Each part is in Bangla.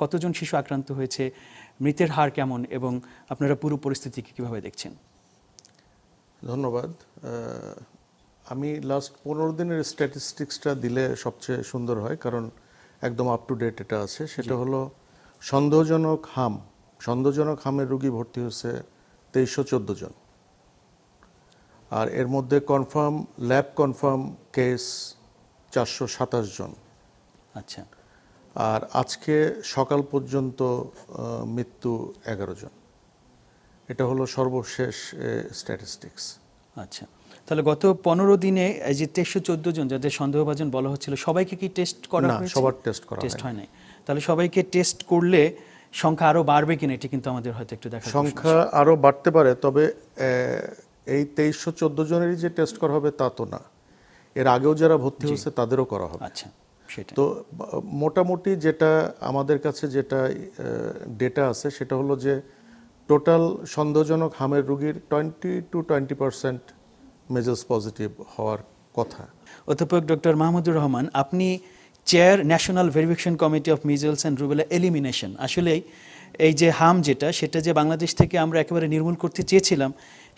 কতজন শিশু আক্রান্ত হয়েছে, মৃতের হার কেমন এবং আপনারা পুরো পরিস্থিতিকে কিভাবে দেখছেন? ধন্যবাদ। আমি লাস্ট 15 দিনের স্ট্যাটিস্টিক্সটা দিলে সবচেয়ে সুন্দর হয়, কারণ একদম আপ টু ডেট এটা আছে। সেটা হলো সন্দেহজনক হামের রোগী ভর্তি হয়েছে 2314 জন, আর এর মধ্যে ল্যাব কনফার্ম কেস 427 জন। আচ্ছা। আর আজকে সকাল পর্যন্ত মৃত্যু 11 জন। এটা হলো সর্বশেষ স্ট্যাটিস্টিক্স। আচ্ছা, তাহলে গত 15 দিনে এই যে 2314 জন যাদের সন্দেহভাজন বলা হচ্ছিল, সবাইকে কি টেস্ট করা না, হয়েছে? সবার টেস্ট হয় নাই। তাহলে সবাইকে টেস্ট করলে সংখ্যা আরো বাড়বে কিনা, এটা কিন্তু আমাদের হয়তো একটু দেখা। সংখ্যা আরো বাড়তে পারে, তবে এই 2314 জনেরই যে টেস্ট করা হবে তা তো না, এর আগেও যারা ভর্তি হয়েছে তাদেরও করা হবে। আচ্ছা, সেটা তো মোটামুটি যেটা আমাদের কাছে যেটা ডেটা আছে সেটা হলো যে টোটাল সন্দেহজনক হামের রোগীর 20-20% মেজেলস পজিটিভ হওয়ার কথা। অধ্যাপক ডক্টর মাহমুদুর রহমান, আপনি chair national verification committee of measles and rubella elimination. আসলেই এই যে হাম সেটা যে বাংলাদেশ থেকে আমরা একেবারে নির্মূল করতে চেয়েছিলাম,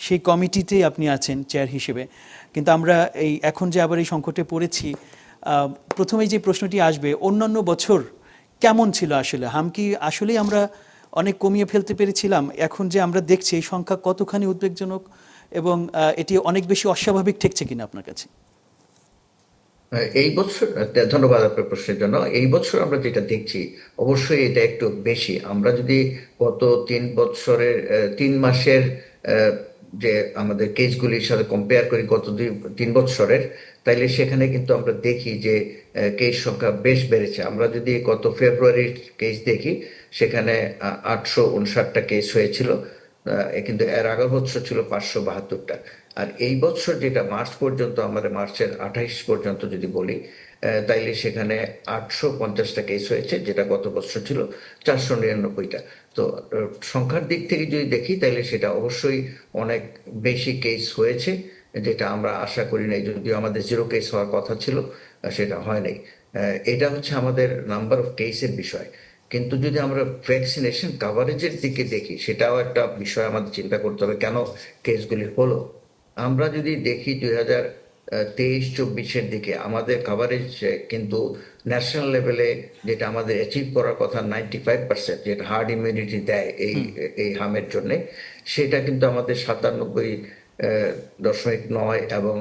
সেই কমিটিতেই আপনি আছেন চেয়ার হিসেবে। কিন্তু আমরা এখন যে আবার এই সংকটে পড়েছি, প্রথমেই যে প্রশ্নটি আসবে, অন্যান্য বছর কেমন ছিল আসলে হাম? কি আসলেই আমরা অনেক কমিয়ে ফেলতে পেরেছিলাম? এখন যে আমরা দেখছি এই সংখ্যা কতখানি উদ্বেগজনক এবং এটি অনেক বেশি অস্বাভাবিক ঠেকছে কিনা আপনার কাছে? এই বছর, ধন্যবাদ আপনার প্রশ্নের জন্য। এই বছর আমরা যেটা দেখছি অবশ্যই এটা একটু বেশি। আমরা যদি গত 3 মাসের যে আমাদের কেসগুলির সাথে কম্পেয়ার করি গত 3 বছরের, তাইলে সেখানে কিন্তু আমরা দেখি যে কেস সংখ্যা বেশ বেড়েছে। আমরা যদি গত ফেব্রুয়ারির কেস দেখি, সেখানে 859টা কেস হয়েছিল, কিন্তু এর আগের বছর ছিল 572টা। আর এই বছর যেটা মার্চ পর্যন্ত, আমাদের মার্চের 28 পর্যন্ত যদি বলি, তাইলে সেখানে 850টা কেস হয়েছে, যেটা গত বছর ছিল 499টা। তো সংখ্যার দিক থেকে যদি দেখি তাইলে সেটা অবশ্যই অনেক বেশি কেস হয়েছে, যেটা আমরা আশা করি নাই। যদিও আমাদের 0 কেস হওয়ার কথা ছিল, সেটা হয় নাই। এটা হচ্ছে আমাদের নাম্বার অফ কেসের বিষয়। কিন্তু যদি আমরা ভ্যাকসিনেশন কাভারেজের দিকে দেখি, সেটাও একটা বিষয় আমাদের চিন্তা করতে হবে, কেন কেসগুলি হলো। আমরা যদি দেখি 2023-24 দিকে আমাদের কাভারেজ কিন্তু ন্যাশনাল লেভেলে যেটা আমাদের অ্যাচিভ করার কথা 95%, যেটা হার্ড ইমিউনিটি দেয় এই হামের জন্য, সেটা কিন্তু আমাদের 97.9 এবং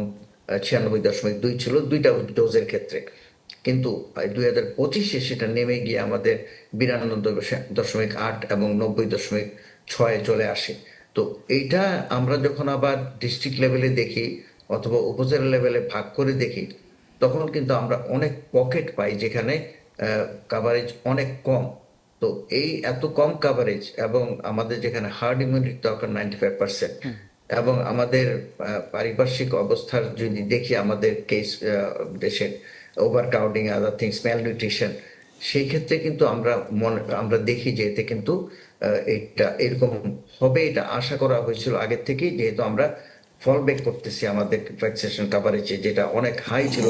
96.2 ছিল দুইটা ডোজের ক্ষেত্রে। কিন্তু 2025-এ সেটা নেমে গিয়ে আমাদের 92.8 এবং 90.6 চলে আসে। তো এইটা আমরা যখন আবার ডিস্ট্রিক্ট লেভেলে দেখি অথবা উপজেলা লেভেলে ভাগ করে দেখি, তখন কিন্তু আমরা অনেক পকেট পাই যেখানে কাভারেজ অনেক কম। তো এই এত কম কাভারেজ এবং আমাদের যেখানে হার্ড ইমিউনিটি দরকার 95%, এবং আমাদের পারিপার্শ্বিক অবস্থার যদি দেখি, আমাদের কেস দেশের ওভার ক্রাউডিং, আদার থিংস, ম্যাল নিউট্রিশন, সেই ক্ষেত্রে কিন্তু আমরা দেখি যে এতে কিন্তু এটা এরকম হবে, এটা আশা করা হয়েছিল আগের থেকেই, যেহেতু আমরা ফল ব্যাক করতেছি আমাদের ভ্যাকসিনেশন কাভারেজে, যেটা অনেক হাই ছিল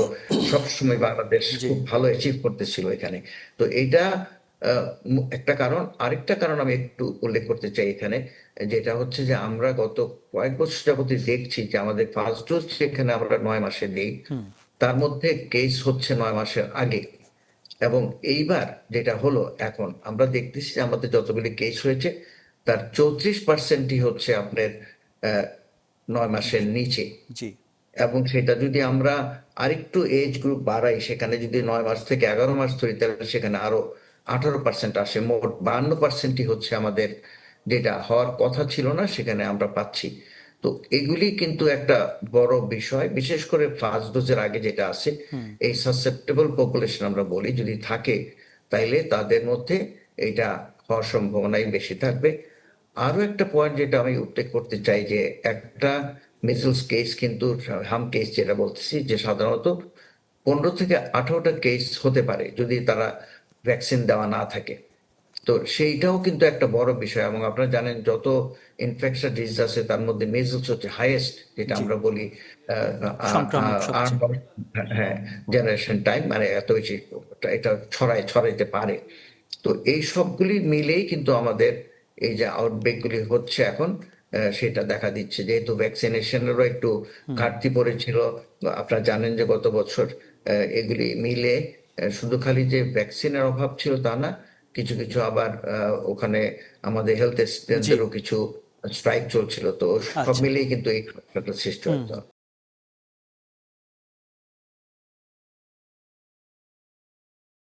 সবসময়, বাংলাদেশ খুব ভালো অ্যাচিভ করতেছিল এখানে। তো এটা একটা কারণ। আরেকটা কারণ আমি একটু উল্লেখ করতে চাই এখানে, যেটা হচ্ছে যে আমরা গত কয়েক বছর যাবতীয় দেখছি যে আমাদের ফার্স্ট ডোজ যেখানে আমরা 9 মাসে দিই, তার মধ্যে কেস হচ্ছে 9 মাসের আগে। এবং এইবার যেটা হলো, এখন আমরা দেখতেছি যে আমাদের যতগুলি কেস হয়েছে তার 34%ই হচ্ছে আপনার 9 মাসের নিচে। জি। এবং সেটা যদি আমরা আরেকটু এজ গ্রুপ বাড়াই, সেখানে যদি 9 মাস থেকে 11 মাস ধরি, তাহলে সেখানে আরো 18% আসে। মোট 52%ই হচ্ছে আমাদের যেটা হওয়ার কথা ছিল না, সেখানে আমরা পাচ্ছি। তো এগুলি কিন্তু একটা বড় বিষয়, বিশেষ করে ফার্স্ট ডোজের আগে যেটা আছে, এই সাসেপ্টেবল পপুলেশন আমরা বলি, যদি থাকে তাইলে তাদের মধ্যে এটা হওয়ার সম্ভাবনাই বেশি থাকবে। আরো একটা পয়েন্ট যেটা আমি উল্লেখ করতে চাই, যে একটা মিসেলস কেস কিন্তু, হাম কেস যেটা বলতেছি, যে সাধারণত 15 থেকে 18টা কেস হতে পারে যদি তারা ভ্যাকসিন দেওয়া না থাকে। তো সেইটাও কিন্তু একটা বড় বিষয়। এবং আপনারা জানেন যত ইনফেকশন ডিজিজ আছে তার মধ্যে মেজলস হচ্ছে হাইয়েস্ট, যেটা আমরা বলি সংক্রামক সবচেয়ে। হ্যাঁ, জেনারেশন টাইম, মানে এত বেশি এটা ছড়াইতে পারে। তো তো এই সবগুলি মিলেই কিন্তু আমাদের এই যে আউটব্রেকগুলি হচ্ছে এখন, সেটা দেখা দিচ্ছে। যেহেতু ভ্যাকসিনেশনেরও একটু ঘাটতি পড়েছিল, আপনারা জানেন যে গত বছর এগুলি মিলে শুধু খালি যে ভ্যাকসিনের অভাব ছিল তা না, কিছু কিছু আবার ওখানে আমাদের হেলথ জি, অ্যাসিস্ট্যান্টদেরও কিছু স্ট্রাইক চলছিল। তো সব আচ্ছা। মিলিয়ে কিন্তু এই সমস্যাটা সৃষ্টি হতো।